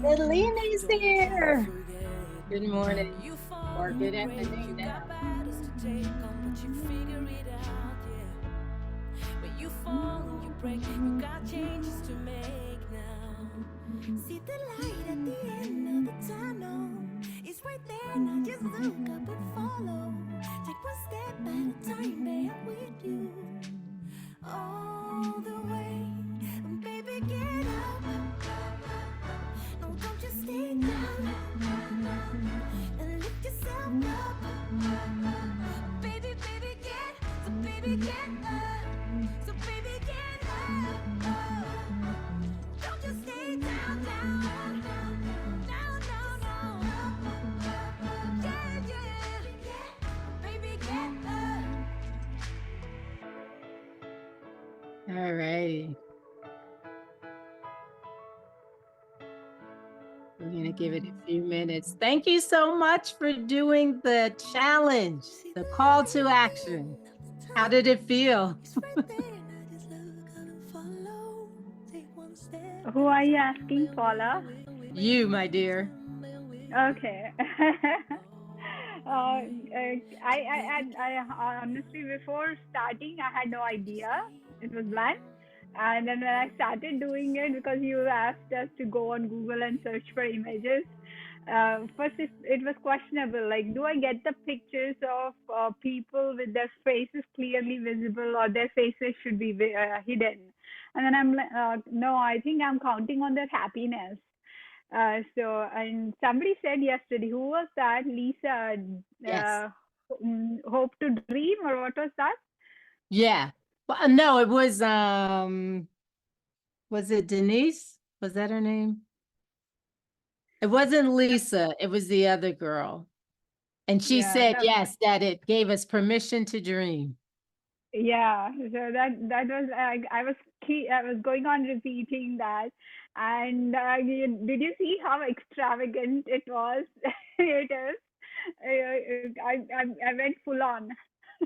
Selena is here. Good morning or good afternoon now. All righty. We're going to give it a few minutes. Thank you so much for doing the challenge, the call to action. How did it feel? Who are you asking, Paula? You, my dear. Okay. I honestly, before starting, I had no idea. It was blank. And then when I started doing it, because you asked us to go on Google and search for images, first it was questionable. Like, do I get the pictures of people with their faces clearly visible, or their faces should be hidden? And then I'm like, no, I think I'm counting on their happiness. And somebody said yesterday, who was that? Lisa, Yes. Hope to Dream, or what was that? Yeah. Well, no, it was it Denise? Was that her name? It wasn't Lisa, it was the other girl. And she Yeah, said, yes, that it gave us permission to dream. yeah. So that was I was going on repeating that, and did you see how extravagant it was? It is. I went full on.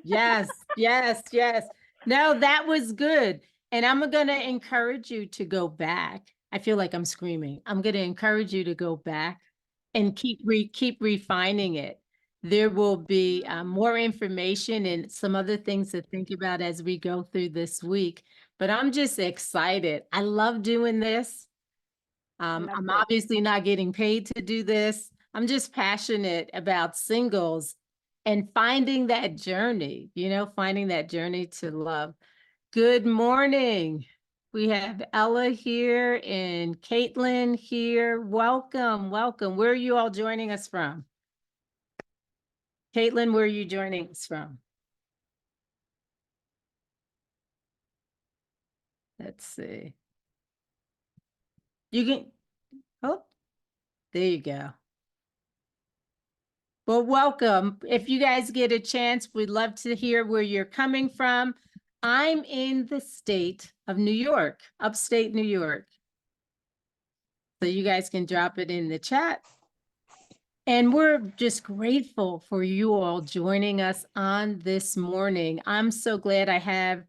Yes, yes, yes. No, that was good. And I'm going to encourage you to go back. I feel like I'm screaming. I'm going to encourage you to go back and keep refining it. There will be more information and some other things to think about as we go through this week. But I'm just excited. I love doing this. I love I'm it. obviously not getting paid to do this. I'm just passionate about singles and finding that journey, finding that journey to love. Good morning. We have Ella here and Caitlin here. Welcome, welcome. Where are you all joining us from? Caitlin, where are you joining us from? Let's see. You can, oh, there you go. Well, welcome. If you guys get a chance, we'd love to hear where you're coming from. I'm in the state of New York, upstate New York. So you guys can drop it in the chat. And we're just grateful for you all joining us on this morning. I'm so glad I have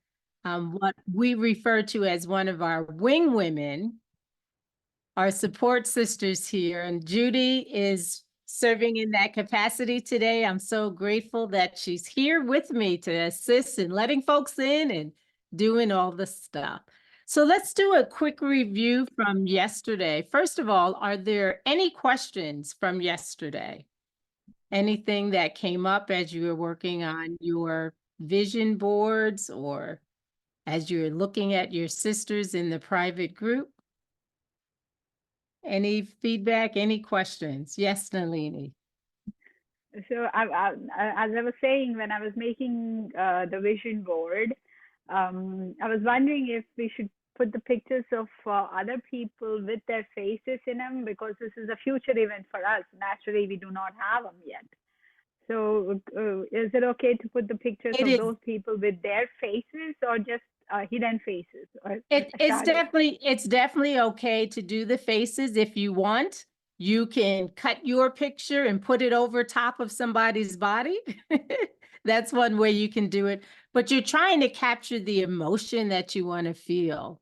what we refer to as one of our wing women, our support sisters here. And Judy is serving in that capacity today. I'm so grateful that she's here with me to assist in letting folks in and doing all the stuff. So let's do a quick review from yesterday. First of all, are there any questions from yesterday? Anything that came up as you were working on your vision boards or as you were looking at your sisters in the private group? Any feedback, any questions? Yes, Nalini. So as I was saying, when I was making the vision board, I was wondering if we should put the pictures of other people with their faces in them, because this is a future event for us. Naturally, we do not have them yet. So is it okay to put the pictures It of is. those people with their faces, or just hidden faces, or It's shadows? definitely okay to do the faces if you want. You can cut your picture and put it over top of somebody's body. That's one way you can do it. But you're trying to capture the emotion that you want to feel,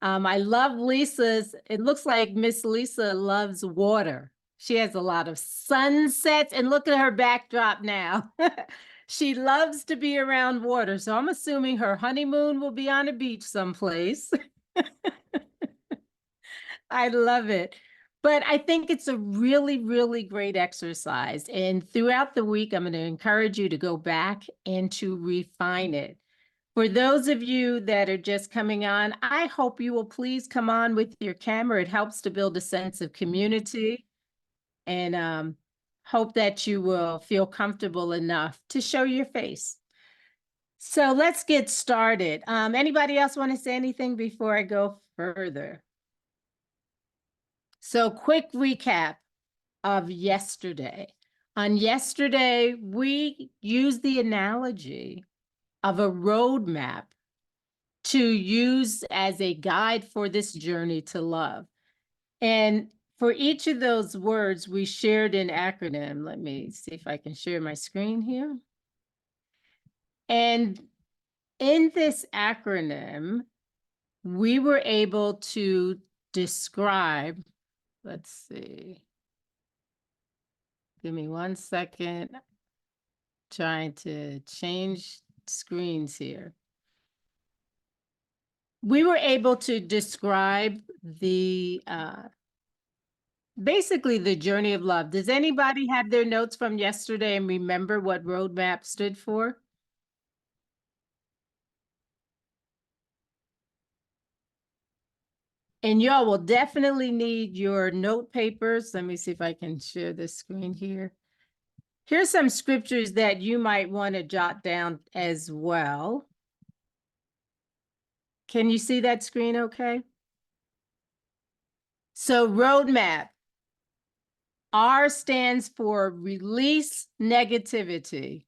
I love Lisa's. It looks like Miss Lisa loves water. She has a lot of sunsets, and look at her backdrop now. She loves to be around water. So I'm assuming her honeymoon will be on a beach someplace. I love it. But I think it's a really, really great exercise. And throughout the week, I'm going to encourage you to go back and to refine it. For those of you that are just coming on, I hope you will please come on with your camera. It helps to build a sense of community, and hope that you will feel comfortable enough to show your face. So let's get started. Anybody else want to say anything before I go further? So quick recap of yesterday. On yesterday, we used the analogy of a roadmap to use as a guide for this journey to love. And for each of those words, we shared an acronym. Let me see if I can share my screen here. And in this acronym, we were able to describe, let's see. Give me 1 second. Trying to change screens here. We were able to describe the basically the journey of love. Does anybody have their notes from yesterday and remember what roadmap stood for? And y'all will definitely need your note papers. Let me see if I can share this screen here. Here's some scriptures that you might want to jot down as well. Can you see that screen okay? So roadmap. R stands for release negativity.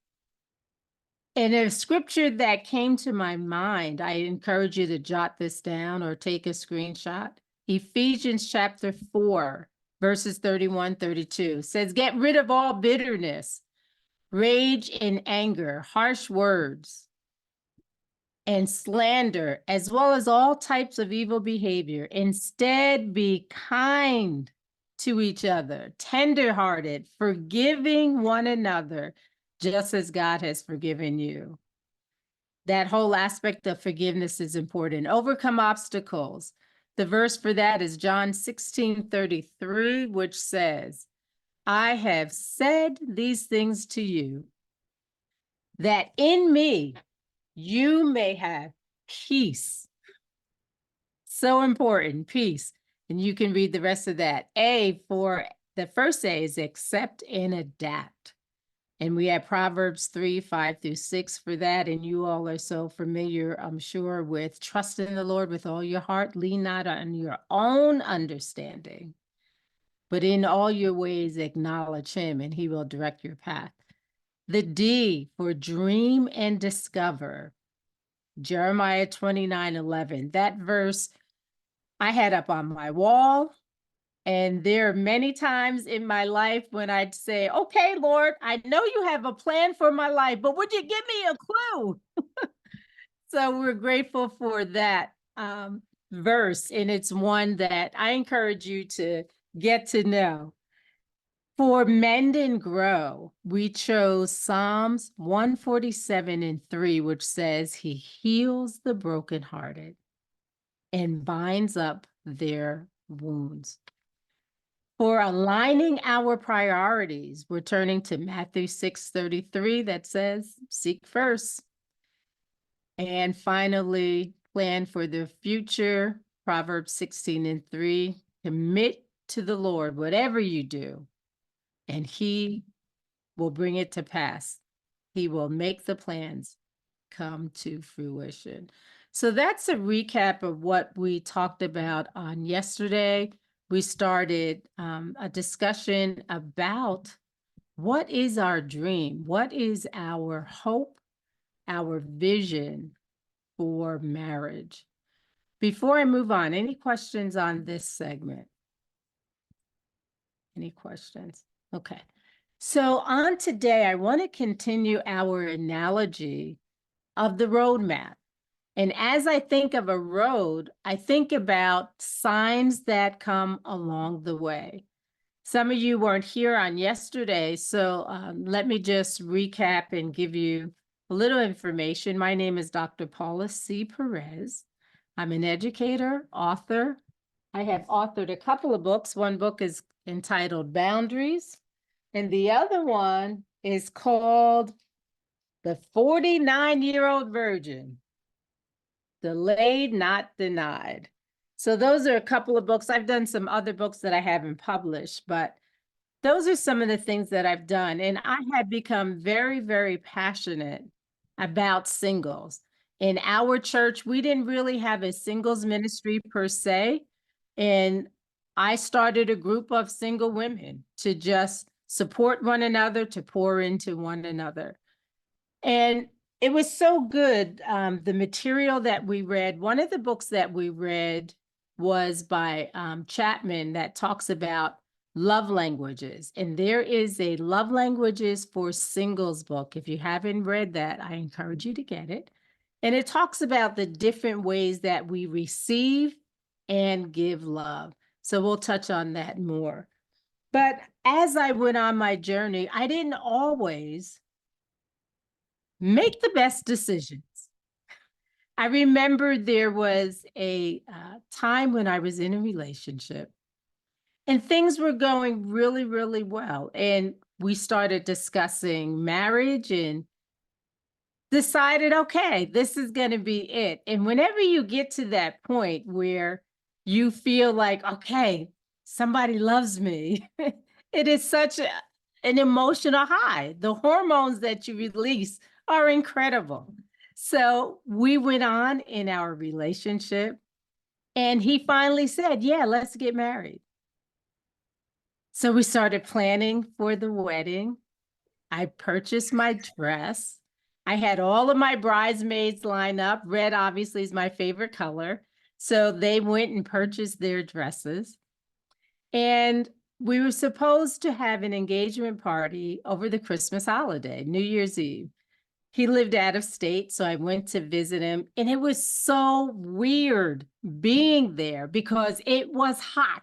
And a scripture that came to my mind, I encourage you to jot this down or take a screenshot. Ephesians chapter 4, verses 31, 32 says, get rid of all bitterness, rage and anger, harsh words, and slander, as well as all types of evil behavior. Instead, be kind to each other, tenderhearted, forgiving one another, just as God has forgiven you. That whole aspect of forgiveness is important. Overcome obstacles. The verse for that is John 16:33, which says, I have said these things to you, that in me you may have peace. So important, peace. And you can read the rest of that. A for the first A is accept and adapt. And we have Proverbs 3, 5-6 for that. And you all are so familiar, I'm sure, with trust in the Lord with all your heart, lean not on your own understanding, but in all your ways acknowledge him and he will direct your path. The D for dream and discover. Jeremiah 29:11. That verse I had up on my wall. And there are many times in my life when I'd say, okay, Lord, I know you have a plan for my life, but would you give me a clue? So we're grateful for that verse. And it's one that I encourage you to get to know. For Mend and Grow, we chose Psalms 147:3, which says he heals the brokenhearted and binds up their wounds. For aligning our priorities, we're turning to Matthew 6:33 that says, seek first. And finally, plan for the future, Proverbs 16:3, commit to the Lord, whatever you do, and he will bring it to pass. He will make the plans come to fruition. So that's a recap of what we talked about on yesterday. We started a discussion about what is our dream? What is our hope, our vision for marriage? Before I move on, any questions on this segment? Any questions? Okay. So on today, I want to continue our analogy of the roadmap. And as I think of a road, I think about signs that come along the way. Some of you weren't here on yesterday, so let me just recap and give you a little information. My name is Dr. Paula C. Perez. I'm an educator, author. I have authored a couple of books. One book is entitled Boundaries, and the other one is called The 49-Year-Old Virgin, Delayed, Not Denied. So those are a couple of books. I've done some other books that I haven't published, but those are some of the things that I've done. And I have become very, very passionate about singles. In our church, we didn't really have a singles ministry per se. And I started a group of single women to just support one another, to pour into one another. And it was so good. The material that we read, one of the books that we read was by Chapman that talks about love languages. And there is a love languages for singles book. If you haven't read that, I encourage you to get it. And it talks about the different ways that we receive and give love. So we'll touch on that more. But as I went on my journey, I didn't always make the best decisions. I remember there was a time when I was in a relationship and things were going really, really well. And we started discussing marriage and decided, okay, this is going to be it. And whenever you get to that point where you feel like, okay, somebody loves me, it is such an emotional high. The hormones that you release are incredible. So we went on in our relationship and he finally said, yeah, let's get married. So we started planning for the wedding. I purchased my dress. I had all of my bridesmaids line up. Red obviously is my favorite color. So they went and purchased their dresses. And we were supposed to have an engagement party over the Christmas holiday, New Year's Eve. He lived out of state, so I went to visit him. And it was so weird being there because it was hot.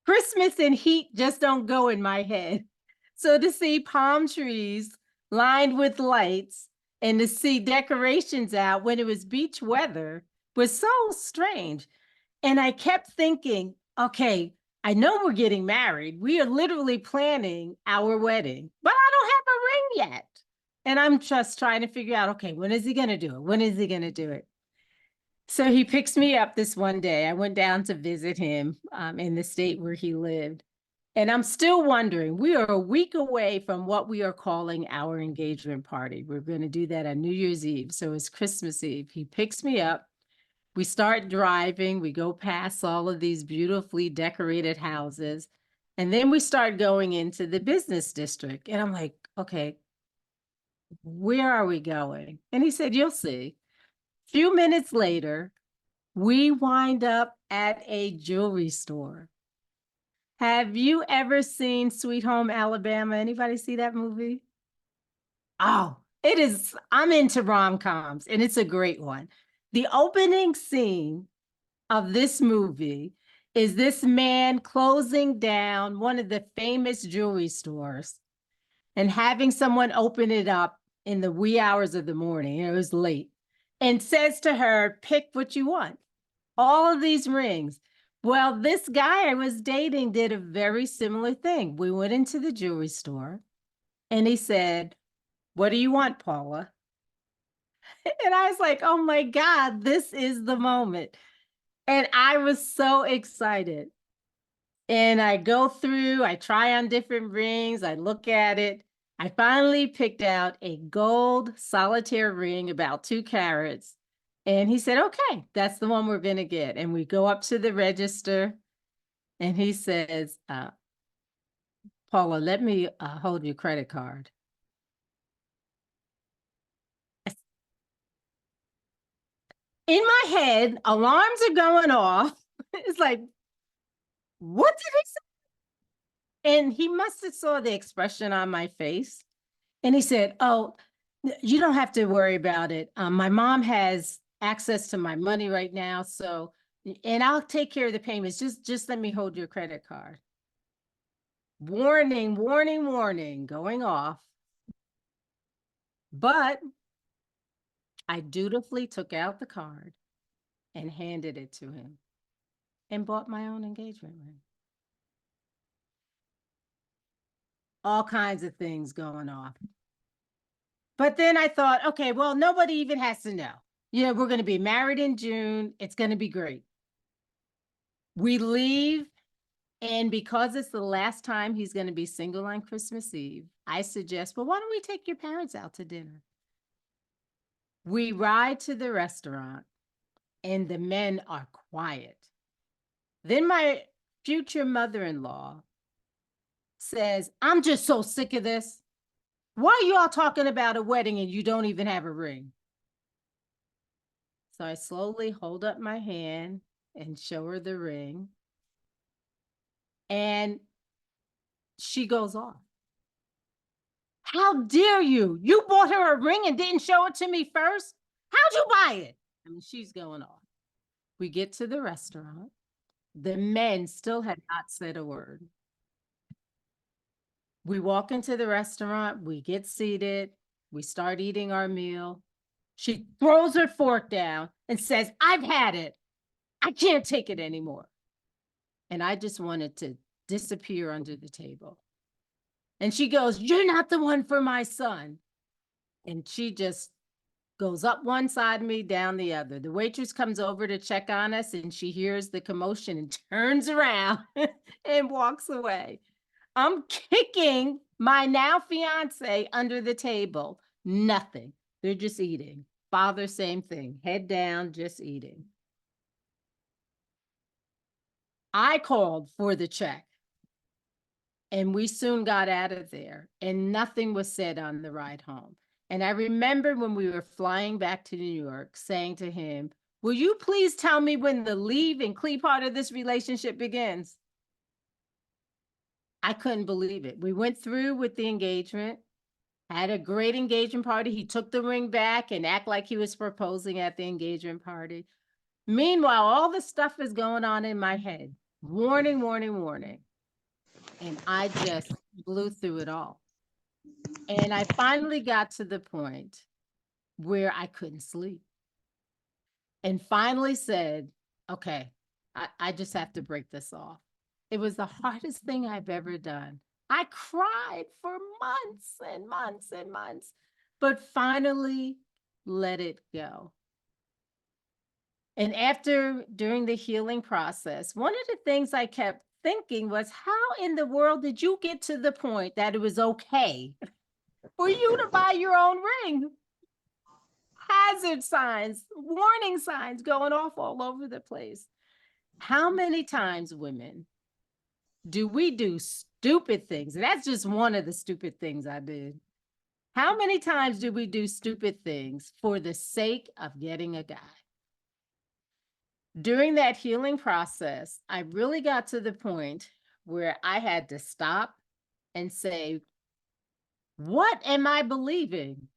Christmas and heat just don't go in my head. So to see palm trees lined with lights and to see decorations out when it was beach weather was so strange. And I kept thinking, okay, I know we're getting married. We are literally planning our wedding, but I don't have a ring yet. And I'm just trying to figure out, okay, when is he going to do it? When is he going to do it? So he picks me up this one day. I went down to visit him in the state where he lived. And I'm still wondering, we are a week away from what we are calling our engagement party. We're going to do that on New Year's Eve. So it's Christmas Eve. He picks me up. We start driving. We go past all of these beautifully decorated houses. And then we start going into the business district. And I'm like, okay, where are we going? And he said, you'll see. A few minutes later, we wind up at a jewelry store. Have you ever seen Sweet Home Alabama? Anybody see that movie? Oh, it is. I'm into rom-coms and it's a great one. The opening scene of this movie is this man closing down one of the famous jewelry stores and having someone open it up in the wee hours of the morning. It was late and says to her, pick what you want. All of these rings. Well, this guy I was dating did a very similar thing. We went into the jewelry store and he said, what do you want, Paula? And I was like, oh my God, this is the moment. And I was so excited. And I go through, I try on different rings, I look at it. I finally picked out a gold solitaire ring, about 2 carats. And he said, okay, that's the one we're going to get. And we go up to the register and he says, Paula, let me hold your credit card. In my head, alarms are going off. It's like, what did he say? And he must have saw the expression on my face. And he said, oh, You don't have to worry about it. My mom has access to my money right now, so, and I'll take care of the payments. Just let me hold your credit card. Warning, warning, warning, going off. But I dutifully took out the card and handed it to him and bought my own engagement ring. All kinds of things going off. But then I thought, okay, well, nobody even has to know. We're going to be married in June. It's going to be great. We leave, and because it's the last time he's going to be single on Christmas Eve, I suggest, well, why don't we take your parents out to dinner? We ride to the restaurant, and the men are quiet. Then my future mother-in-law says, I'm just so sick of this. Why are you all talking about a wedding and you don't even have a ring? So I slowly hold up my hand and show her the ring. And she goes off. How dare you? You bought her a ring and didn't show it to me first? How'd you buy it? I mean, she's going off. We get to the restaurant. The men still had not said a word. We walk into the restaurant, we get seated, we start eating our meal. She throws her fork down and says, I've had it. I can't take it anymore. And I just wanted to disappear under the table. And she goes, you're not the one for my son. And she just goes up one side of me, down the other. The waitress comes over to check on us, and she hears the commotion and turns around and walks away. I'm kicking my now fiance under the table. Nothing. They're just eating. Father, same thing. Head down, just eating. I called for the check, and we soon got out of there, and nothing was said on the ride home. And I remember when we were flying back to New York, saying to him, will you please tell me when the leave and cleave part of this relationship begins? I couldn't believe it. We went through with the engagement, had a great engagement party. He took the ring back and act like he was proposing at the engagement party. Meanwhile, all the stuff is going on in my head. Warning, warning, warning. And I just blew through it all. And I finally got to the point where I couldn't sleep. And finally said, okay, I just have to break this off. It was the hardest thing I've ever done. I cried for months and months and months, but finally let it go. And during the healing process, one of the things I kept thinking was, how in the world did you get to the point that it was okay for you to buy your own ring? Hazard signs, warning signs going off all over the place. How many times, women, do we do stupid things? And that's just one of the stupid things I did. How many times do we do stupid things for the sake of getting a guy? During that healing process, I really got to the point where I had to stop and say, what am I believing?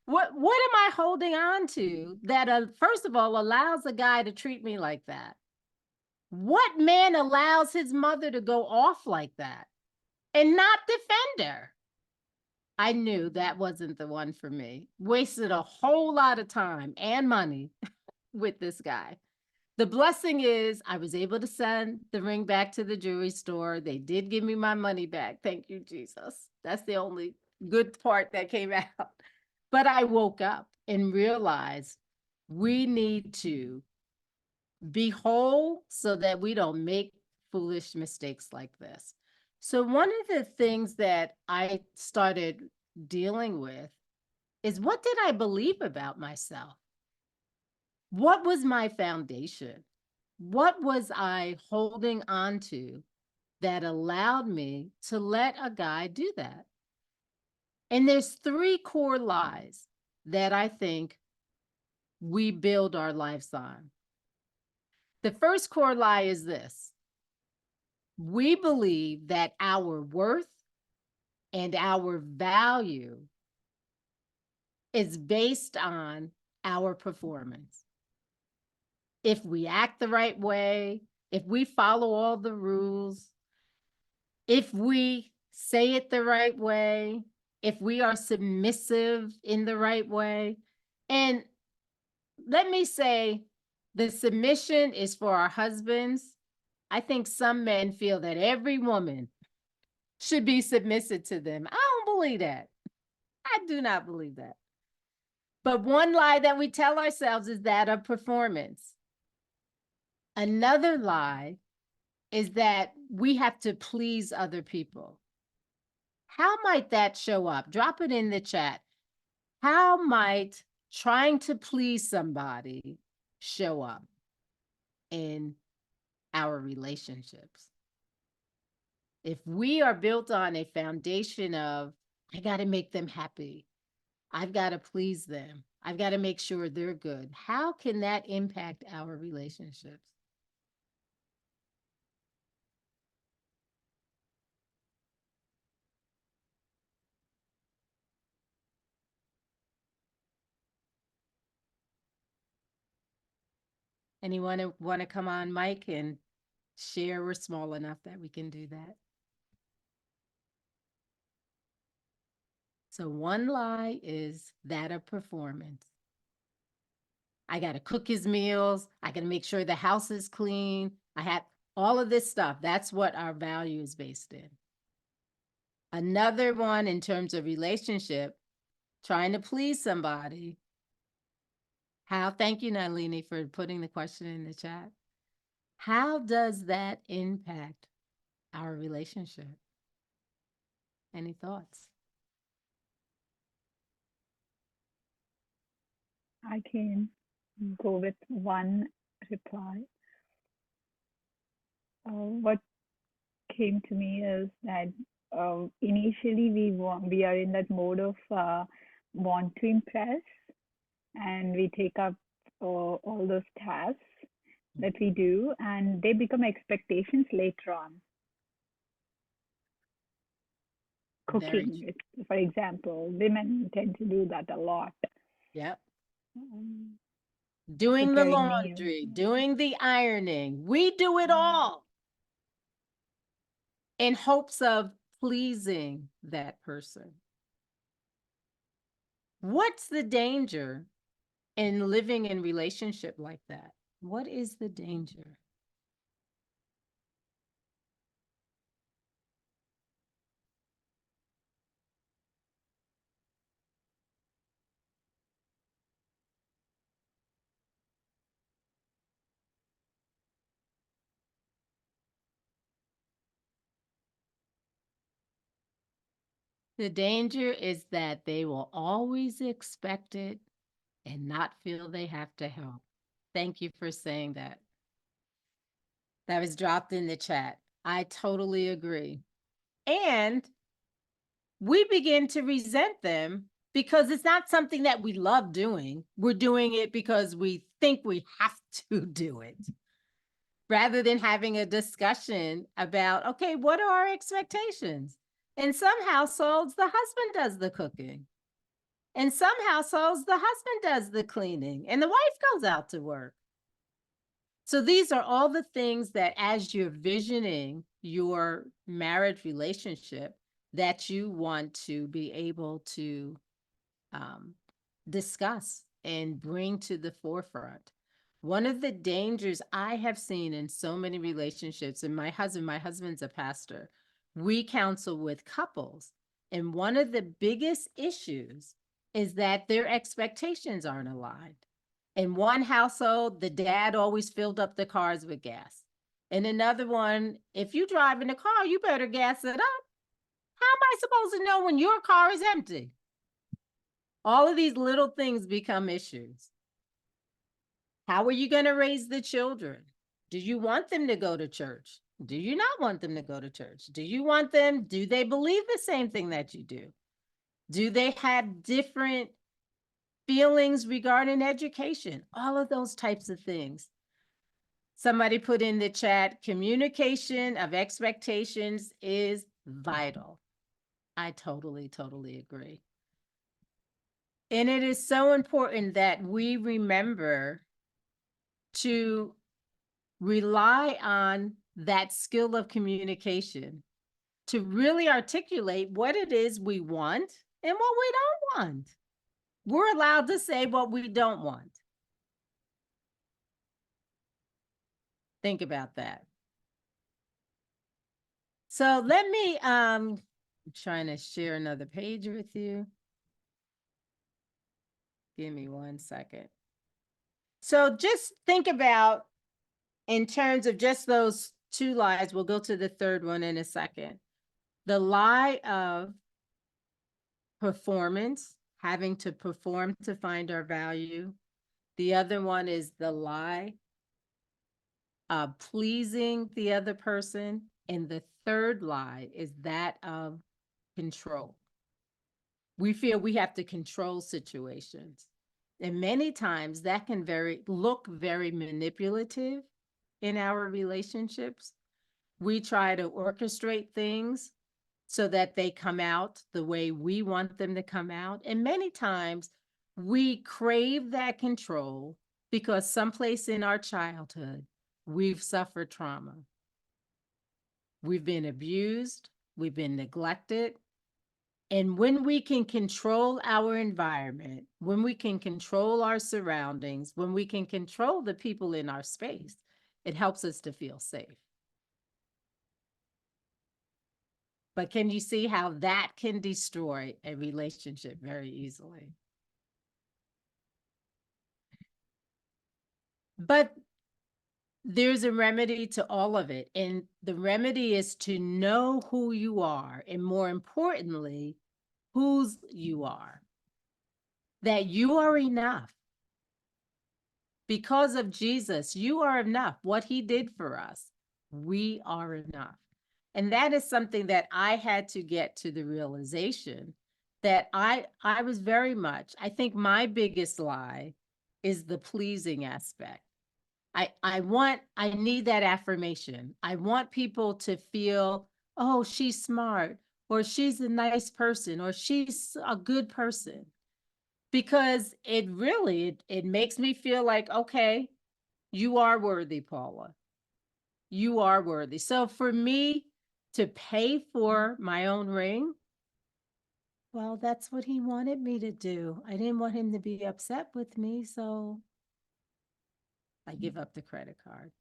What am I holding on to that, first of all, allows a guy to treat me like that? What man allows his mother to go off like that and not defend her? I knew that wasn't the one for me. Wasted a whole lot of time and money with this guy. The blessing is I was able to send the ring back to the jewelry store. They did give me my money back. Thank you, Jesus. That's the only good part that came out. But I woke up and realized we need to be whole so that we don't make foolish mistakes like this. So one of the things that I started dealing with is, what did I believe about myself? What was my foundation? What was I holding on to that allowed me to let a guy do that? And there's 3 core lies that I think we build our lives on. The first core lie is this: we believe that our worth and our value is based on our performance. If we act the right way, if we follow all the rules, if we say it the right way, if we are submissive in the right way. And let me say, the submission is for our husbands. I think some men feel that every woman should be submissive to them. I don't believe that. I do not believe that. But one lie that we tell ourselves is that of performance. Another lie is that we have to please other people. How might that show up? Drop it in the chat. How might trying to please somebody show up in our relationships? If we are built on a foundation of, I got to make them happy, I've got to please them, I've got to make sure they're good, how can that impact our relationships? Anyone want to come on, Mike, and share? We're small enough that we can do that. So one lie is that of performance. I got to cook his meals. I got to make sure the house is clean. I have all of this stuff. That's what our value is based in. Another one in terms of relationship, trying to please somebody. How, thank you, Nalini, for putting the question in the chat. How does that impact our relationship? Any thoughts? I can go with one reply. What came to me is that initially we are in that mode of want to impress, and we take up all those tasks that we do, and they become expectations later on. Cooking, for example, women tend to do that a lot. Yep. Doing the Preparing laundry, meals. doing the ironing. We do it all in hopes of pleasing that person. What's the danger in living in relationship like that? What is the danger? The danger is that they will always expect it and not feel they have to help. Thank you for saying that. That was dropped in the chat. I totally agree. And we begin to resent them because it's not something that we love doing. We're doing it because we think we have to do it. Rather than having a discussion about, okay, what are our expectations? In some households, the husband does the cooking. In some households, the husband does the cleaning and the wife goes out to work. So these are all the things that as you're visioning your marriage relationship, that you want to be able to discuss and bring to the forefront. One of the dangers I have seen in so many relationships, and my husband's a pastor, we counsel with couples. And one of the biggest issues is that their expectations aren't aligned. In one household, the dad always filled up the cars with gas. In another one, if you drive in a car, you better gas it up. How am I supposed to know when your car is empty? All of these little things become issues. How are you going to raise the children? Do you want them to go to church? Do you not want them to go to church? Do you want them? Do they believe the same thing that you do? Do they have different feelings regarding education? All of those types of things. Somebody put in the chat, communication of expectations is vital. I totally agree. And it is so important that we remember to rely on that skill of communication to really articulate what it is we want and what we don't want. We're allowed to say what we don't want. Think about that. So let me, I'm trying to share another page with you. Give me 1 second. So just think about, in terms of just those 2 lies, we'll go to the third one in a second. The lie of performance, having to perform to find our value. The other one is the lie of pleasing the other person. And the third lie is that of control. We feel we have to control situations. And many times that can look very manipulative in our relationships. We try to orchestrate things so that they come out the way we want them to come out. And many times we crave that control because someplace in our childhood, we've suffered trauma. We've been abused, we've been neglected. And when we can control our environment, when we can control our surroundings, when we can control the people in our space, it helps us to feel safe. But can you see how that can destroy a relationship very easily? But there's a remedy to all of it. And the remedy is to know who you are, and more importantly, whose you are. That you are enough. Because of Jesus, you are enough. What he did for us, we are enough. And that is something that I had to get to the realization that I was very much, I think my biggest lie is the pleasing aspect. I need that affirmation. I want people to feel, oh, she's smart, or she's a nice person, or she's a good person. Because it really, it makes me feel like, okay, you are worthy, Paula. You are worthy. So for me to pay for my own ring, well, that's what he wanted me to do. I didn't want him to be upset with me, so I give up the credit card.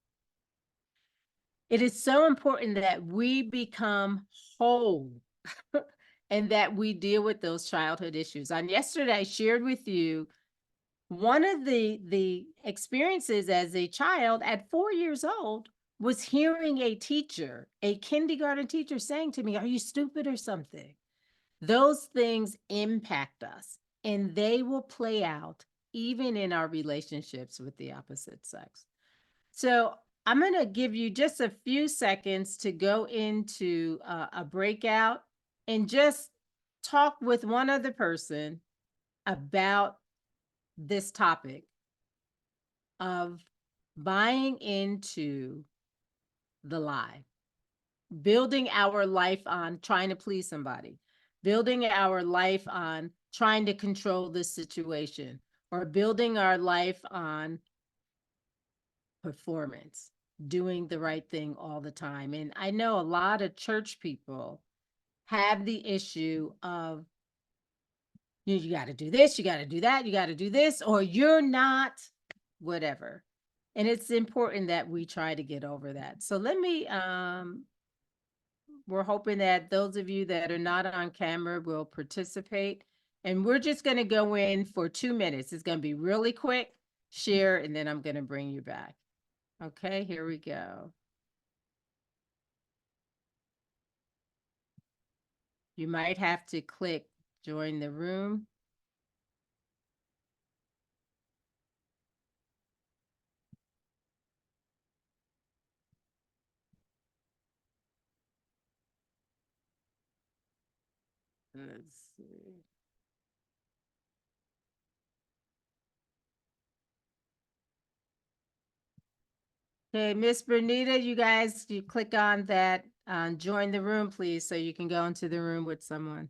It is so important that we become whole and that we deal with those childhood issues. On yesterday, I shared with you one of the experiences as a child at 4 years old was hearing a teacher, a kindergarten teacher, saying to me, "Are you stupid or something?" Those things impact us, and they will play out even in our relationships with the opposite sex. So I'm going to give you just a few seconds to go into a breakout and just talk with one other person about this topic of buying into the lie, building our life on trying to please somebody, building our life on trying to control this situation, or building our life on performance, doing the right thing all the time. And I know a lot of church people have the issue of, you got to do this, you got to do that, you got to do this, or you're not whatever. And it's important that we try to get over that. So let me, we're hoping that those of you that are not on camera will participate. And we're just going to go in for 2 minutes. It's going to be really quick, share, and then I'm going to bring you back. Okay, here we go. You might have to click join the room. Let's see. Okay, Miss Bernita, you guys, you click on that, join the room, please, so you can go into the room with someone.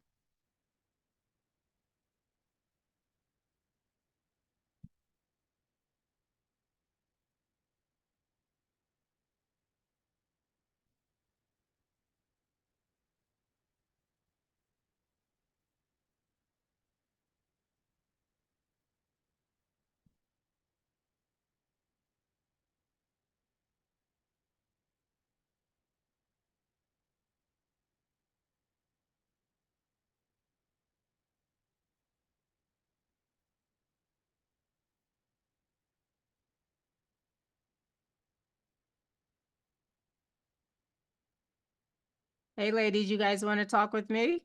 Hey, ladies, you guys want to talk with me?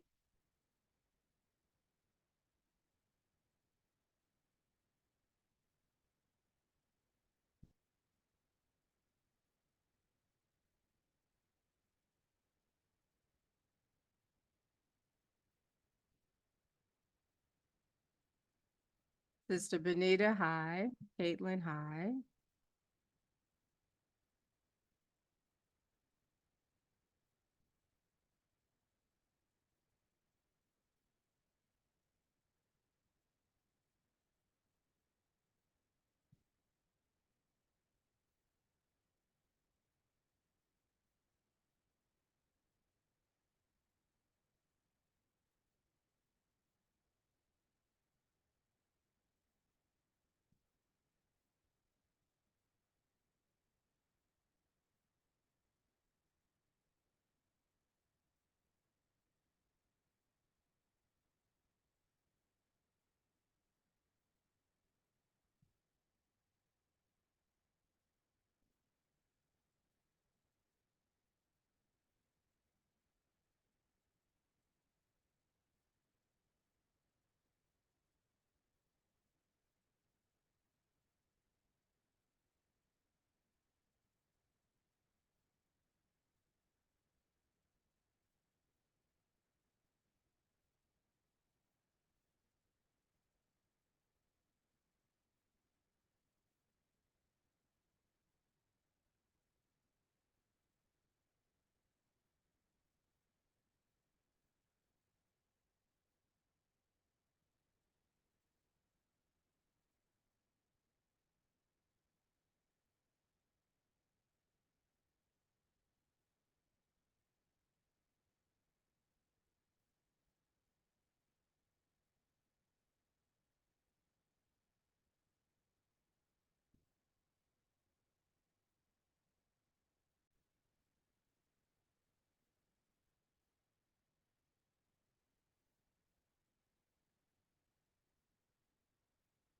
Sister Benita, hi. Caitlin, hi.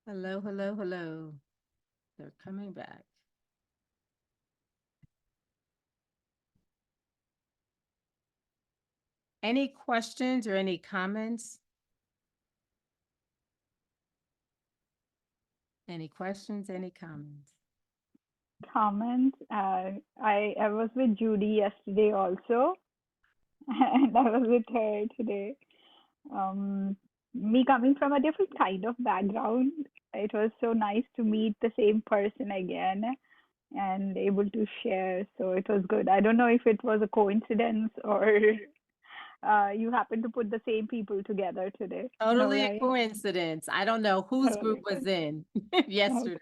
Hello, hello, hello. They're coming back. Any questions or any comments? Any questions, any comments? Comments. I was with Judy yesterday also, and I was with her today. Me coming from a different kind of background, it was so nice to meet the same person again and able to share. So it was good. I don't know if it was a coincidence or you happened to put the same people together today. No, Totally a right? coincidence. I don't know whose group Totally was good. in Okay. yesterday.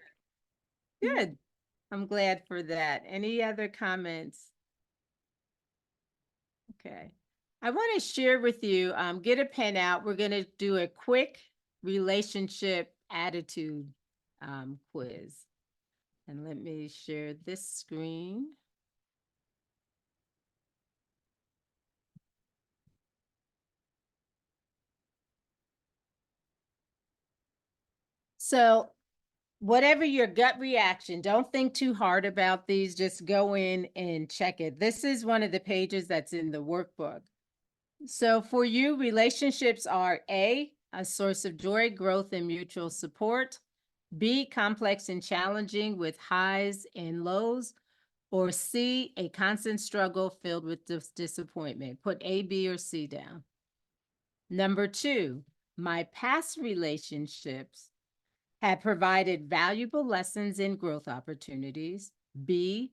Good. I'm glad for that. Any other comments? Okay. I want to share with you, get a pen out. We're going to do a quick relationship attitude quiz. And let me share this screen. So whatever your gut reaction, don't think too hard about these. Just go in and check it. This is one of the pages that's in the workbook. So for you, relationships are A, a source of joy, growth, and mutual support. B, complex and challenging with highs and lows. Or C, a constant struggle filled with disappointment. Put A, B, or C down. Number 2, my past relationships have provided valuable lessons and growth opportunities. B,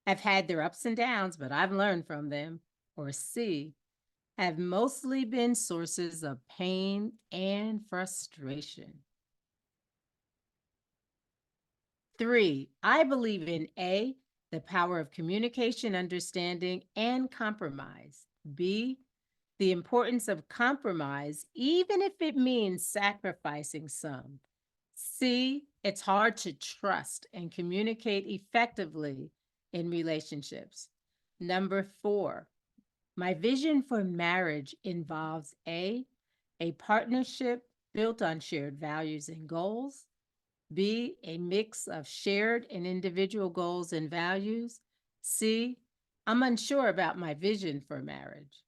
have had their ups and downs, but I've learned from them. Or C, have mostly been sources of pain and frustration. 3, I believe in A, the power of communication, understanding, and compromise. B, the importance of compromise, even if it means sacrificing some. C, it's hard to trust and communicate effectively in relationships. Number 4, my vision for marriage involves A, a partnership built on shared values and goals. B, a mix of shared and individual goals and values. C, I'm unsure about my vision for marriage.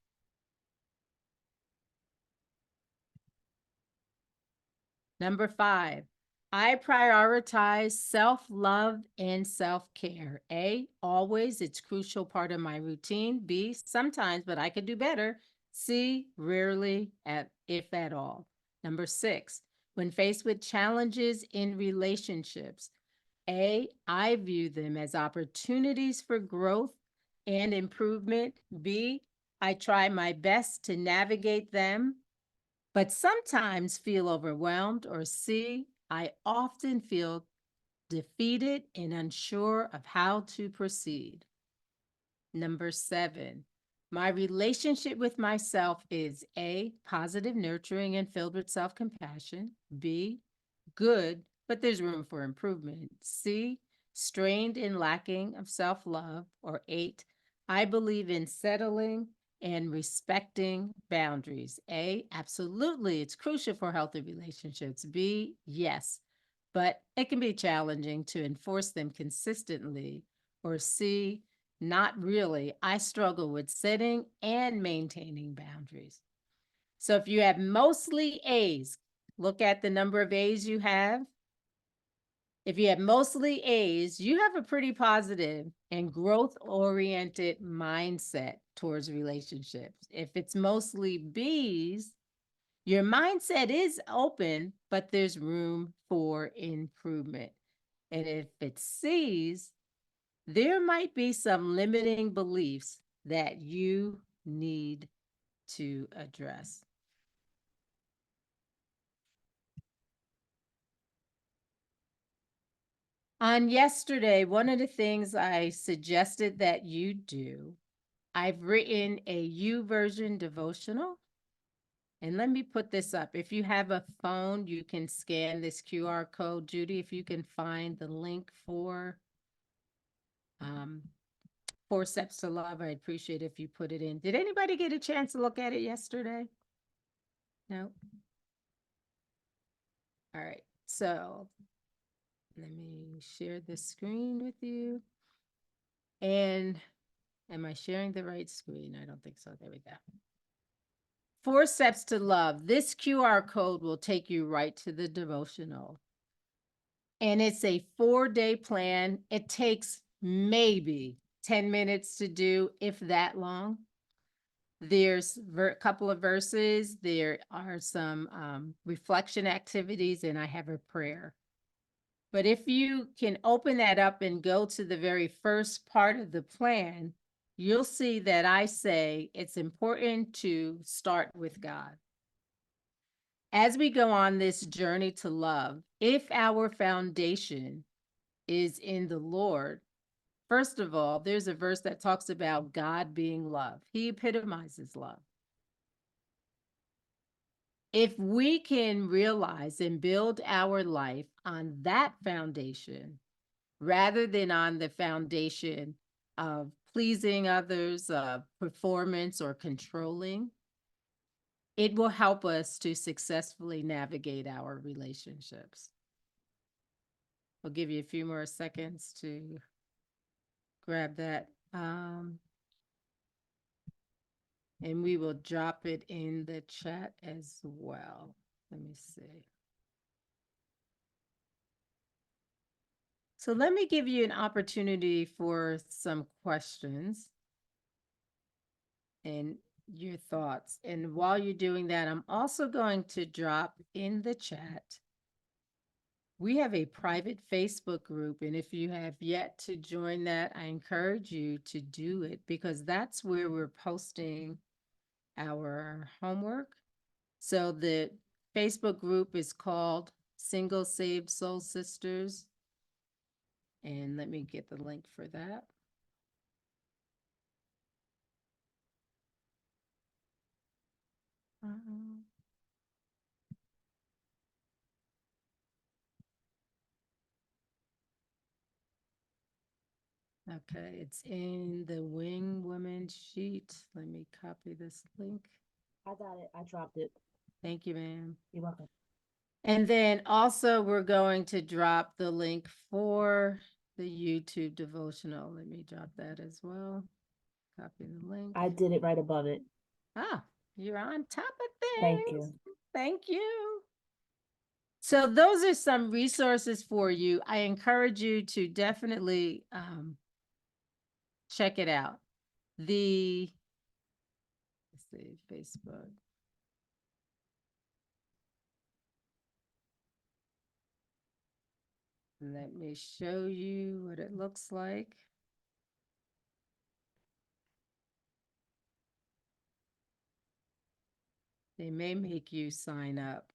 Number 5, I prioritize self-love and self-care. A, always, it's crucial part of my routine. B, sometimes, but I could do better. C, rarely, if at all. Number 6, when faced with challenges in relationships, A, I view them as opportunities for growth and improvement. B, I try my best to navigate them, but sometimes feel overwhelmed. Or C, I often feel defeated and unsure of how to proceed. Number 7, my relationship with myself is A, positive, nurturing, and filled with self-compassion. B, good, but there's room for improvement. C, strained and lacking of self-love. Or 8, I believe in settling and respecting boundaries. A, absolutely, it's crucial for healthy relationships. B, yes, but it can be challenging to enforce them consistently. Or C, not really. I struggle with setting and maintaining boundaries. So if you have mostly A's, look at the number of A's you have. If you have mostly A's, you have a pretty positive and growth-oriented mindset towards relationships. If it's mostly B's, your mindset is open, but there's room for improvement. And if it's C's, there might be some limiting beliefs that you need to address. On yesterday, one of the things I suggested that you do, I've written a YouVersion devotional. And let me put this up. If you have a phone, you can scan this QR code. Judy, if you can find the link for 4 Steps to Love, I'd appreciate if you put it in. Did anybody get a chance to look at it yesterday? No? All right. So let me share the screen with you. And am I sharing the right screen? I don't think so. There we go. 4 Steps to Love. This QR code will take you right to the devotional. And it's a 4-day plan. It takes maybe 10 minutes to do, if that long. There's a couple of verses. There are some reflection activities, and I have a prayer. But if you can open that up and go to the very first part of the plan, you'll see that I say it's important to start with God. As we go on this journey to love, if our foundation is in the Lord, first of all, there's a verse that talks about God being love. He epitomizes love. If we can realize and build our life on that foundation, rather than on the foundation of pleasing others, performance, or controlling, it will help us to successfully navigate our relationships. I'll give you a few more seconds to grab that. And we will drop it in the chat as well. Let me see. So let me give you an opportunity for some questions and your thoughts. And while you're doing that, I'm also going to drop in the chat. We have a private Facebook group, and if you have yet to join that, I encourage you to do it, because that's where we're posting our homework. So the Facebook group is called Single Saved Soul Sisters. And let me get the link for that. Okay, it's in the Wing Woman sheet. Let me copy this link. I got it. I dropped it. Thank you, ma'am. You're welcome. And then also we're going to drop the link for the YouTube devotional. Let me drop that as well. copy the link. I did it right above it. Ah, you're on top of Thank things. you. Thank you. So those are some resources for you. I encourage you to definitely check it out. Let's see, Facebook. Let me show you what it looks like. They may make you sign up.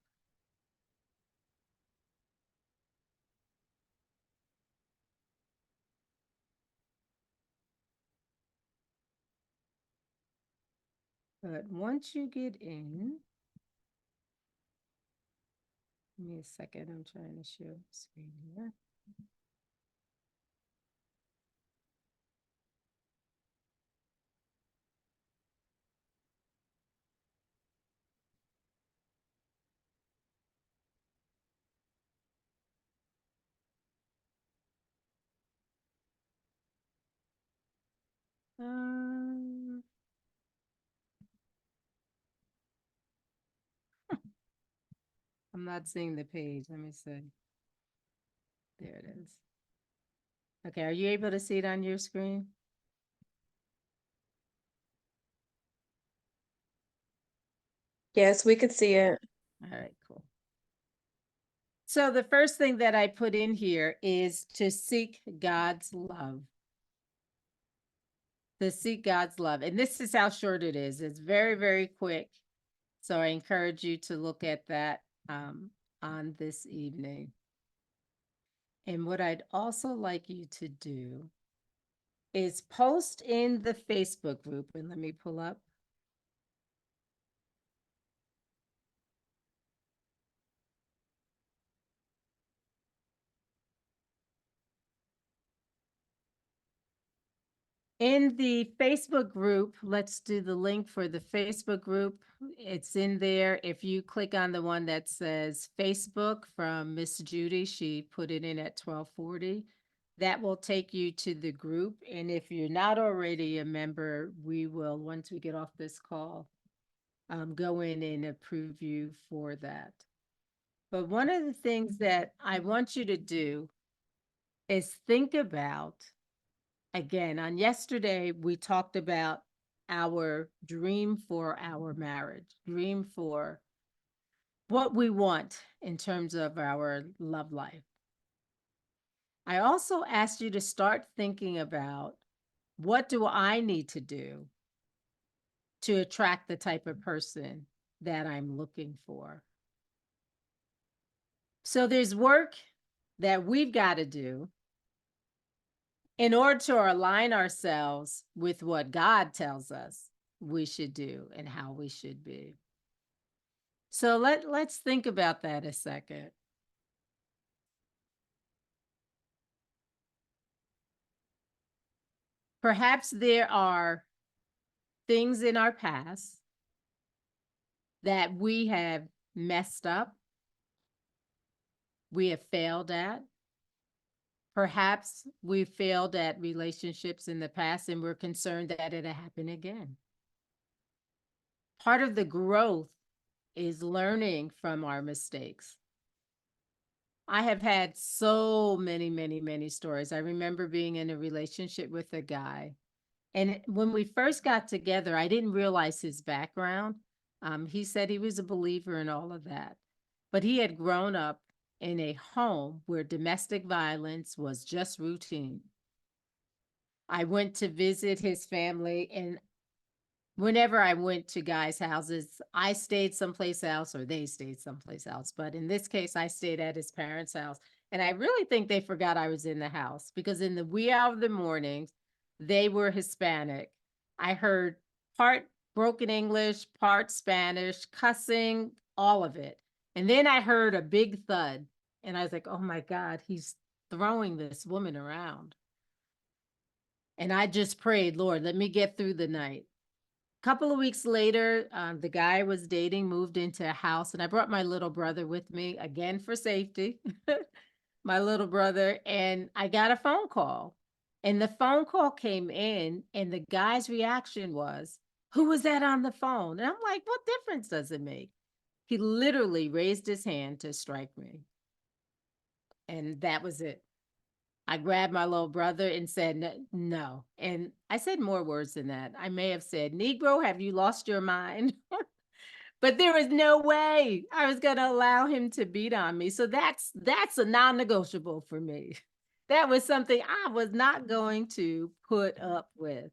But once you get in, give me a second, I'm trying to share the screen here. Um, I'm not seeing the page. Let me see. There it is. Okay, are you able to see it on your screen? Yes, we could see it. All right, cool. So the first thing that I put in here is to seek God's love. To seek God's love. And this is how short it is. It's very, very quick. So I encourage you to look at that on this evening. And what I'd also like you to do is post in the Facebook group. And let me pull up. In the Facebook group, let's do the link for the Facebook group. It's in there. If you click on the one that says Facebook from Miss Judy, she put it in at 1240. That will take you to the group. And if you're not already a member, we will, once we get off this call, go in and approve you for that. But one of the things that I want you to do is think about, again, on yesterday, we talked about our dream for our marriage, dream for what we want in terms of our love life. I also asked you to start thinking about, what do I need to do to attract the type of person that I'm looking for? So there's work that we've got to do in order to align ourselves with what God tells us we should do and how we should be. So let's think about that a second. Perhaps there are things in our past that we have messed up, we have failed at. Perhaps we failed at relationships in the past and we're concerned that it'll happen again. Part of the growth is learning from our mistakes. I have had so many stories. I remember being in a relationship with a guy. And when we first got together, I didn't realize his background. He said he was a believer in all of that. But he had grown up in a home where domestic violence was just routine. I went to visit his family, and whenever I went to guys' houses, I stayed someplace else or they stayed someplace else. But in this case, I stayed at his parents' house. And I really think they forgot I was in the house, because in the wee hour of the mornings, they were Hispanic. I heard part broken English, part Spanish, cussing, all of it. And then I heard a big thud. And I was like, oh my God, he's throwing this woman around. And I just prayed, Lord, let me get through the night. Couple of weeks later, the guy I was dating moved into a house, and I brought my little brother with me, again for safety, my little brother, and I got a phone call. And the phone call came in, and the guy's reaction was, "Who was that on the phone?" And I'm like, what difference does it make? He literally raised his hand to strike me. And that was it. I grabbed my little brother and said, no. And I said more words than that. I may have said, "Negro, have you lost your mind?" But there was no way I was going to allow him to beat on me. So that's a non-negotiable for me. That was something I was not going to put up with.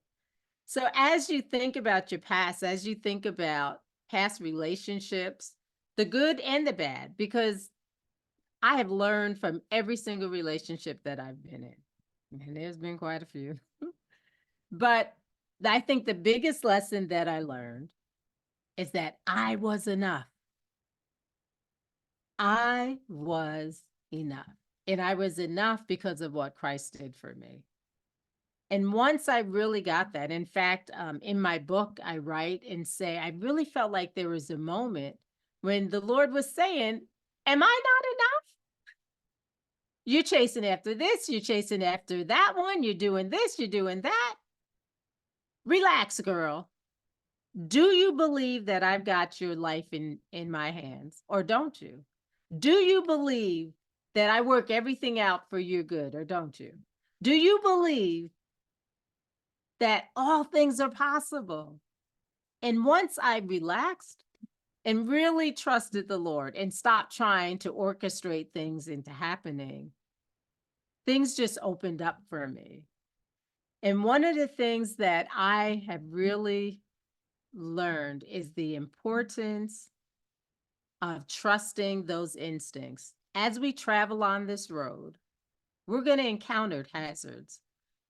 So as you think about your past, as you think about past relationships, the good and the bad, because I have learned from every single relationship that I've been in, and there's been quite a few. But I think the biggest lesson that I learned is that I was enough. I was enough. And I was enough because of what Christ did for me. And once I really got that, in fact, in my book, I write and say, I really felt like there was a moment when the Lord was saying, am I not enough? You're chasing after this, you're chasing after that one, you're doing this, you're doing that. Relax, girl. Do you believe that I've got your life in my hands, or don't you? Do you believe that I work everything out for your good, or don't you? Do you believe that all things are possible? And once I relaxed and really trusted the Lord and stopped trying to orchestrate things into happening, things just opened up for me. And one of the things that I have really learned is the importance of trusting those instincts. As we travel on this road, we're going to encounter hazards.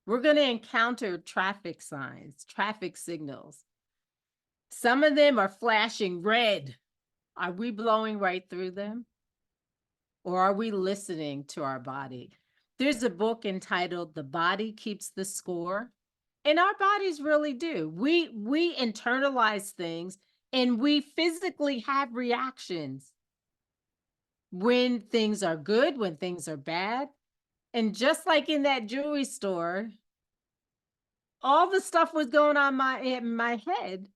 We're going to encounter traffic signs, traffic signals. Some of them are flashing red. Are we blowing right through them? Or are we listening to our body? There's a book entitled The Body Keeps the Score. And our bodies really do. We internalize things, and we physically have reactions when things are good, when things are bad. And just like in that jewelry store, all the stuff was going on in my head.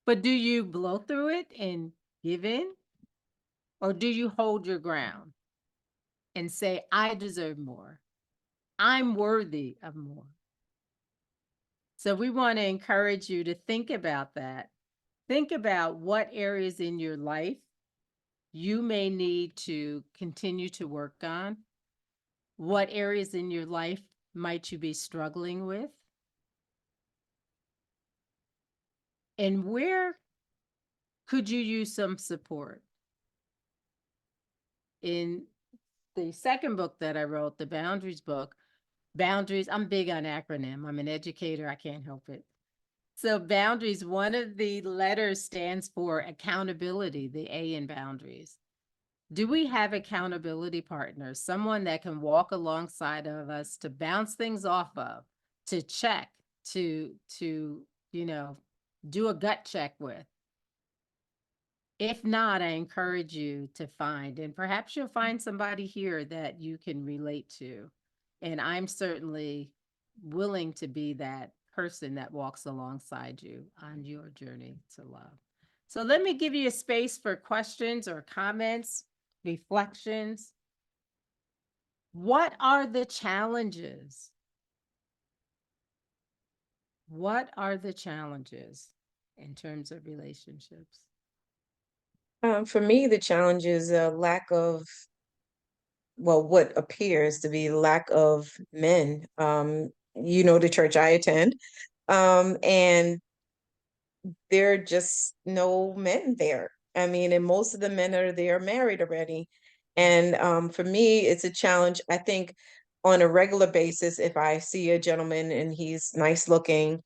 But do you blow through it and give in? Or do you hold your ground and say, I deserve more? I'm worthy of more. So we want to encourage you to think about that. Think about what areas in your life you may need to continue to work on. What areas in your life might you be struggling with? And where could you use some support? In the second book that I wrote, the Boundaries book, Boundaries, I'm big on acronym. I'm an educator, I can't help it. So boundaries, one of the letters stands for accountability, the A in boundaries. Do we have accountability partners, someone that can walk alongside of us to bounce things off of, to check, to do a gut check with? If not, I encourage you to find, and perhaps you'll find somebody here that you can relate to. And I'm certainly willing to be that person that walks alongside you on your journey to love. So let me give you a space for questions or comments, reflections. What are the challenges? What are the challenges in terms of relationships? For me, the challenge is a lack of, well, what appears to be lack of men. The church I attend, and there are just no men there. I mean, and most of the men are there married already. And for me, it's a challenge. I think on a regular basis, if I see a gentleman and he's nice looking,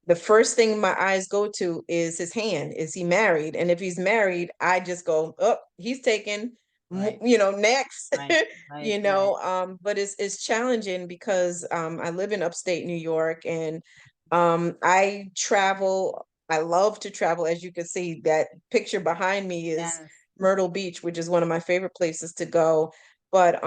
the first thing my eyes go to is his hand. Is he married? And if he's married, I just go, oh, he's taken, Right. next. Right. But it's challenging because I live in upstate New York, and I travel. I love to travel. As you can see, that picture behind me is Yes. Myrtle Beach, which is one of my favorite places to go. But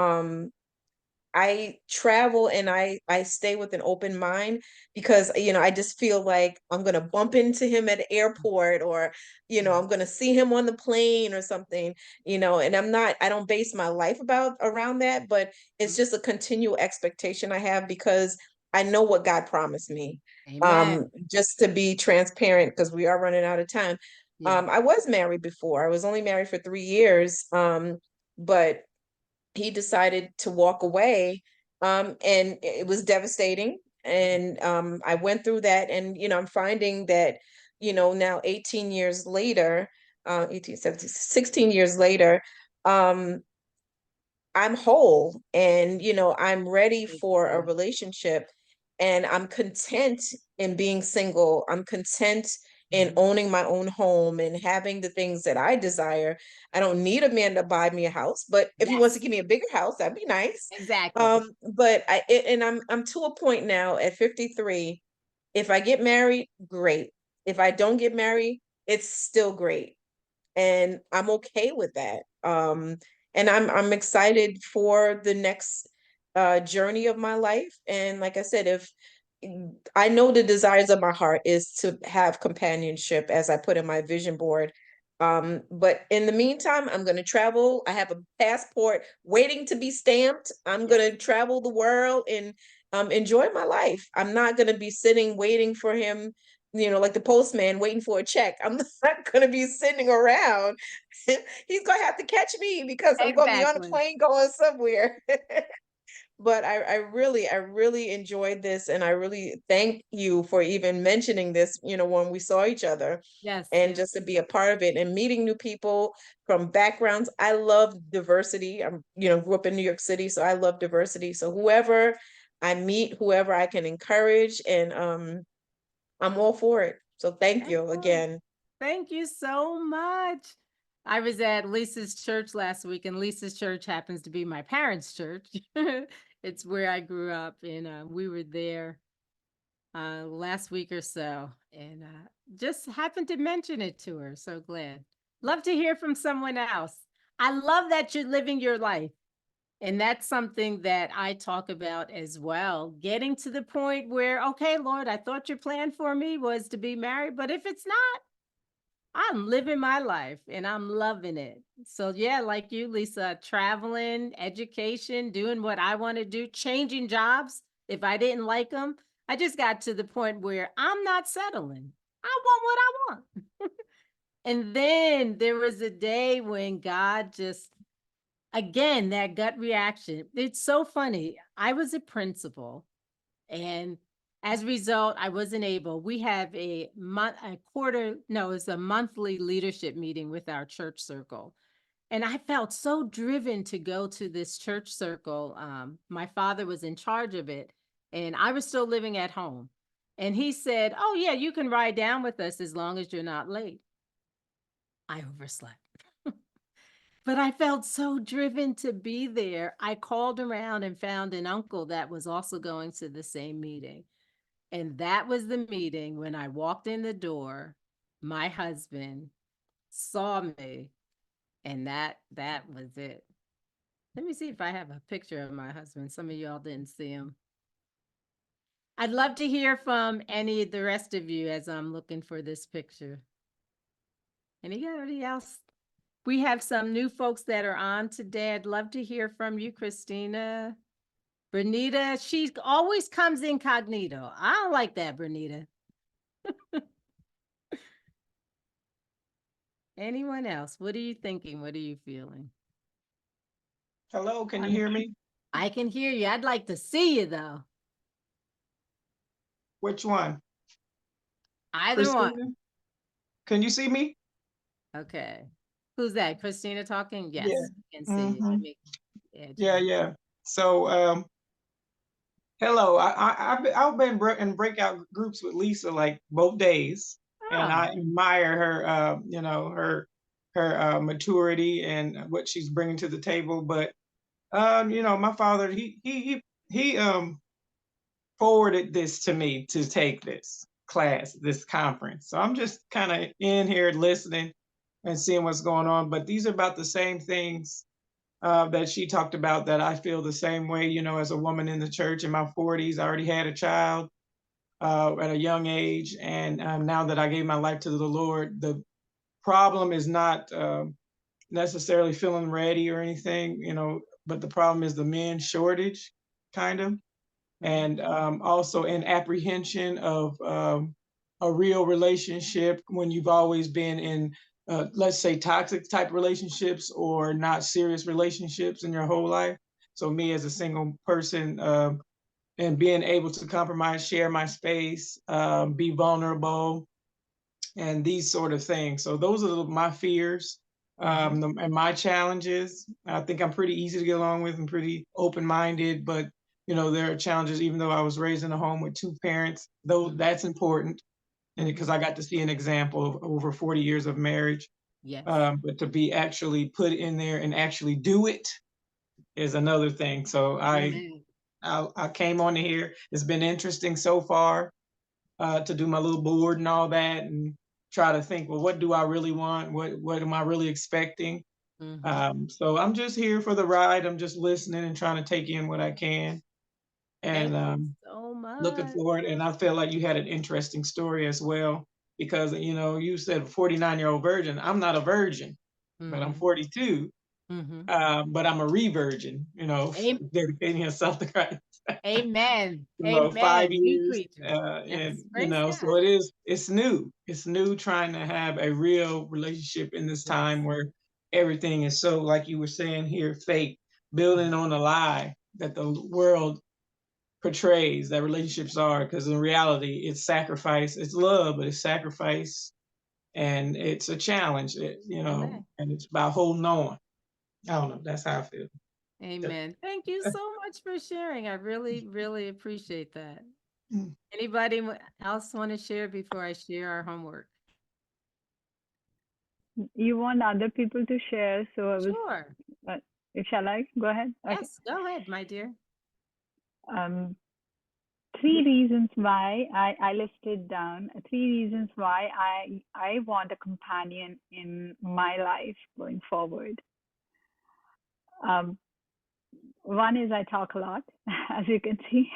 I travel and I stay with an open mind because, I just feel like I'm gonna bump into him at the airport, or, I'm gonna see him on the plane or something, and I don't base my life around that, but it's just a continual expectation I have because I know what God promised me. Amen. Just to be transparent, because we are running out of time. Yeah. I was married before. I was only married for 3 years. But he decided to walk away, and it was devastating, and I went through that, and I'm finding that now 18 years later, 18 17 16 years later, um I'm whole, and I'm ready Praise for a God. relationship, and I'm content in being single. I'm content in Mhm. owning my own home and having the things that I desire. I don't need a man to buy me a house, but if he wants to Yes, give me a bigger house, that'd be nice. exactly. But I'm to a point now at 53. If I get married, great. If I don't get married, it's still great, and I'm okay with that. And I'm excited for the next journey of my life. And like I said, if I know the desires of my heart is to have companionship, as I put in my vision board. But in the meantime, I'm going to travel. I have a passport waiting to be stamped. I'm Yes. going to travel the world and enjoy my life. I'm not going to be sitting waiting for him, like the postman waiting for a check. I'm not going to be sitting around. He's going to have to catch me because I'm going to be on a Exactly. plane going somewhere. But I really enjoyed this, and I really thank you for even mentioning this, when we saw each other, Yes, and yes. just to be a part of it and meeting new people from backgrounds. I love diversity. Grew up in New York City, so I love diversity. So whoever I meet, whoever I can encourage, and I'm all for it. So thank you Excellent. again. Thank you so much. I was at Lisa's church last week, and Lisa's church happens to be my parents' church. It's where I grew up, and we were there last week or so, and just happened to mention it to her. So glad. Love to hear from someone else. I love that you're living your life. And that's something that I talk about as well. Getting to the point where, okay, Lord, I thought your plan for me was to be married, but if it's not, I'm living my life and I'm loving it. So, yeah, like you, Lisa, traveling, education, doing what I want to do, changing jobs if I didn't like them. I just got to the point where I'm not settling. I want what I want. And then there was a day when God just, again, that gut reaction. It's so funny. I was a principal, and as a result, I wasn't able. We have it's a monthly leadership meeting with our church circle. And I felt so driven to go to this church circle. My father was in charge of it, and I was still living at home. And he said, "Oh, yeah, you can ride down with us as long as you're not late." I overslept. But I felt so driven to be there. I called around and found an uncle that was also going to the same meeting. And that was the meeting when I walked in the door, my husband saw me, and that was it. Let me see if I have a picture of my husband. Some of y'all didn't see him. I'd love to hear from any of the rest of you as I'm looking for this picture. Anybody else? We have some new folks that are on today. I'd love to hear from you, Christina. Bernita, she always comes incognito. I don't like that, Bernita. Anyone else? What are you thinking? What are you feeling? Hello, can you hear me? I can hear you. I'd like to see you though. Which one? Either one. Christina? Can you see me? Okay. Who's that? Christina talking? Yes, Yeah. I can see you. Let Mhm. me add Yeah, you. yeah. So, hello. I've been in breakout groups with Lisa like both days, and Oh, I admire her. Her maturity and what she's bringing to the table. But my father, he forwarded this to me to take this class, this conference. So I'm just kind of in here listening and seeing what's going on. But these are about the same things that she talked about that I feel the same way, you know, as a woman in the church in my 40s. I already had a child at a young age. And now that I gave my life to the Lord, the problem is not necessarily feeling ready or anything, you know, but the problem is the men shortage, kind of. And also in apprehension of a real relationship when you've always been in, let's say, toxic type relationships or not serious relationships in your whole life. So me as a single person, and being able to compromise, share my space, be vulnerable, and these sort of things. So those are my fears and my challenges. I think I'm pretty easy to get along with and pretty open-minded, but you know, there are challenges, even though I was raised in a home with two parents, though that's important. And because I got to see an example of over 40 years of marriage, Yes. but to be actually put in there and actually do it is another thing. So Amen. I came on here. It's been interesting so far to do my little board and all that, and try to think, well, what do I really want? What am I really expecting? So I'm just here for the ride. I'm just listening and trying to take in what I can, Thank and you so looking much. forward. And I feel like you had an interesting story as well, because you know, you said 49-year-old virgin. I'm not a virgin, but I'm 42. But I'm a re-virgin, you know, dedicating yourself to Christ. Amen. You know, 5 Amen. New years, creatures. and Yes. you Praise know, God. so it's new. It's new trying to have a real relationship in this time where everything is so, like you were saying here, fake, building on a lie that the world portrays that relationships are, because in reality, it's sacrifice, it's love, but it's sacrifice, and it's a challenge, you know, Amen. and it's about holding on. I don't know. That's how I feel. Amen. Thank you so much for sharing. I really, really appreciate that. Mm. Anybody else want to share before I share our homework? You want other people to share, so I was. Sure. Shall I go ahead? Okay. Yes, go ahead, my dear. 3 reasons why I listed down 3 reasons why I want a companion in my life going forward. One is I talk a lot, as you can see.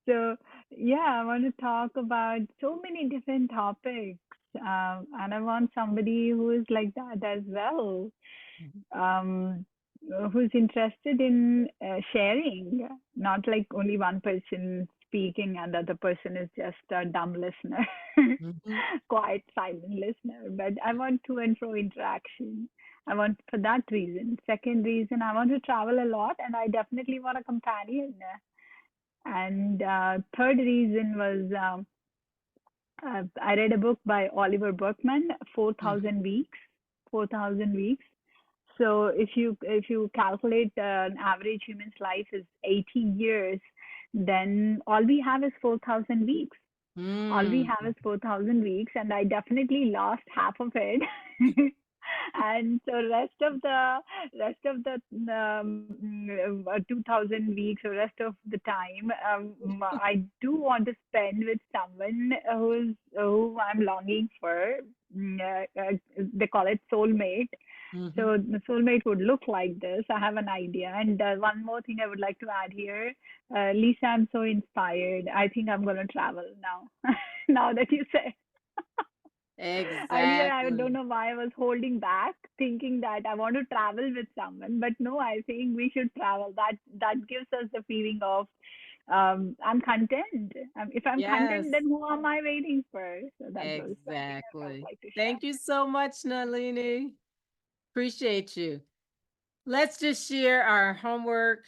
So yeah, I want to talk about so many different topics, and I want somebody who is like that as well. Who's interested in sharing, not like only one person speaking and the other person is just a dumb listener, quiet, silent listener. But I want to and fro interaction. I want for that reason. Second reason, I want to travel a lot, and I definitely want a companion. And third reason was I read a book by Oliver Burkeman, 4,000 weeks. 4,000 weeks. So if you calculate an average human's life is 80 years, then all we have is 4,000 weeks. All we have is 4,000 weeks, and I definitely lost half of it. And so rest of the 2,000 weeks or rest of the time, I do want to spend with someone who I'm longing for. They call it soulmate. So the soulmate would look like this. I have an idea. And one more thing I would like to add here, Lisa, I'm so inspired. I think I'm going to travel now. Now that you say. Earlier, I don't Exactly. know why I was holding back, thinking that I want to travel with someone. But no, I think we should travel. That gives us the feeling of I'm content. If I'm content, Yes, then who am I waiting for? So that was something I would exactly. like to share. Thank you so much, Nalini. Appreciate you. Let's just share our homework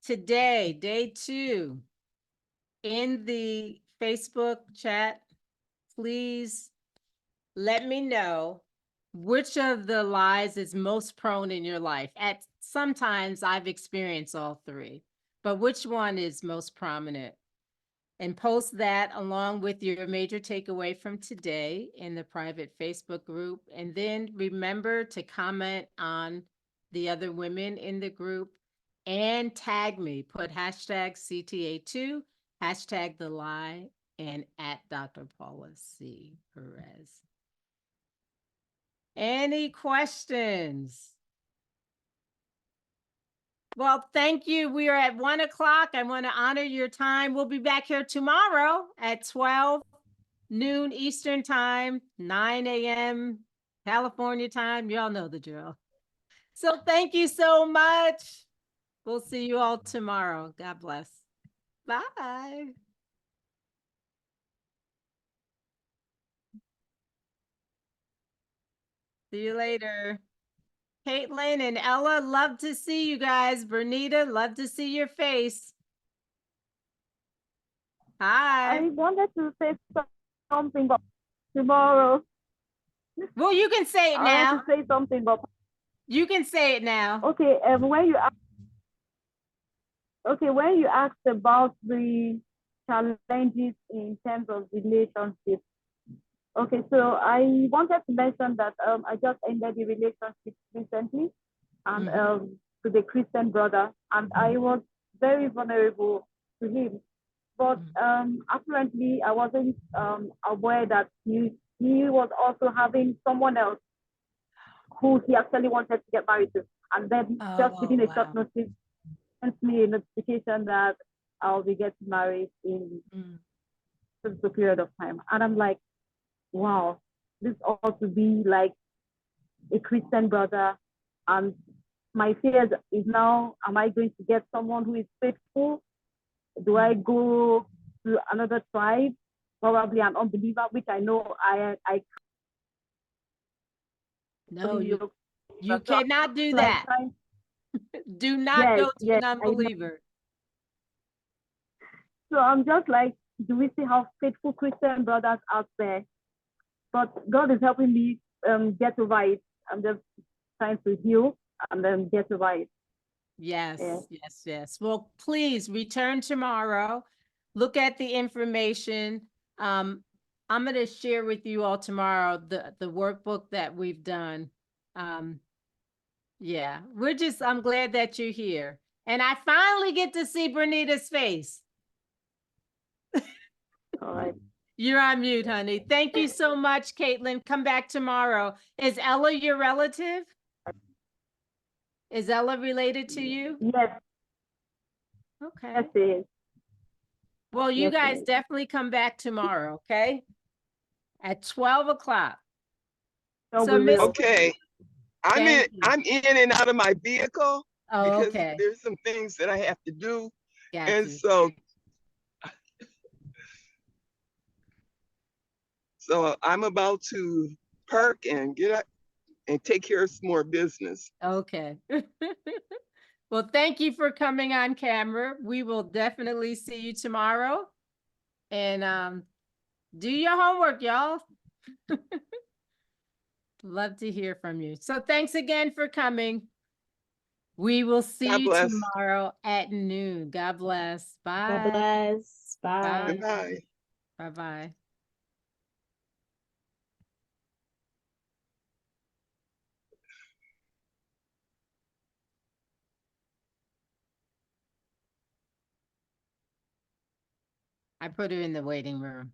today, day 2. In the Facebook chat, please let me know which of the lies is most prone in your life. At sometimes I've experienced all 3, but which one is most prominent? And post that along with your major takeaway from today in the private Facebook group. And then remember to comment on the other women in the group and tag me. Put hashtag CTA2, hashtag the lie, and at Dr. Paula C. Perez. Any questions? Well, thank you. We are at 1 o'clock. I want to honor your time. We'll be back here tomorrow at 12 noon Eastern time, 9 a.m. California time. Y'all know the drill. So thank you so much. We'll see you all tomorrow. God bless. Bye. See you later. Caitlin and Ella, love to see you guys. Bernita, love to see your face. Hi. I wanted to say something, but tomorrow. Well, you can say it I now. wanted to say something, but You can say it now. okay. When you asked about the challenges in terms of relationships, okay, so I wanted to mention that I just ended a relationship recently, and with a Christian brother, and I was very vulnerable to him. But apparently, I wasn't aware that he was also having someone else who he actually wanted to get married to. And then just within a short notice, sent me a notification that I'll be getting married in a period of time. And I'm like, wow, this ought to be like a Christian brother. And my fear is now, am I going to get someone who is faithful? Do I go to another tribe, probably an unbeliever, which I know I No, you cannot do that. Do not Yes, go to yes, an unbeliever. So I'm just like, do we see how faithful Christian brothers out there? But God is helping me get over it. I'm just trying to heal and then get over it. Yes, Yeah. yes. Well, please return tomorrow. Look at the information. I'm going to share with you all tomorrow the workbook that we've done. Yeah, I'm glad that you're here. And I finally get to see Bernita's face. All right. You're on mute, honey. Thank you so much, Caitlin. Come back tomorrow. Is Ella your relative? Is Ella related to you? Yes. Okay. Yes, it is. Well, you Yes, it guys is. definitely come back tomorrow, okay? At 12 o'clock. So So, we Miss, will. Okay, Thank you. I'm in and out of my vehicle Oh, because okay. there's some things that I have to do. Got And you. so I'm about to park and get up and take care of some more business. Okay. Well, thank you for coming on camera. We will definitely see you tomorrow. And do your homework, y'all. Love to hear from you. So thanks again for coming. We will see God you bless. tomorrow at noon. God bless. Bye. God bless. Bye. Goodbye. Bye-bye. I put her in the waiting room.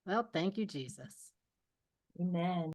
Well, thank you, Jesus. Amen.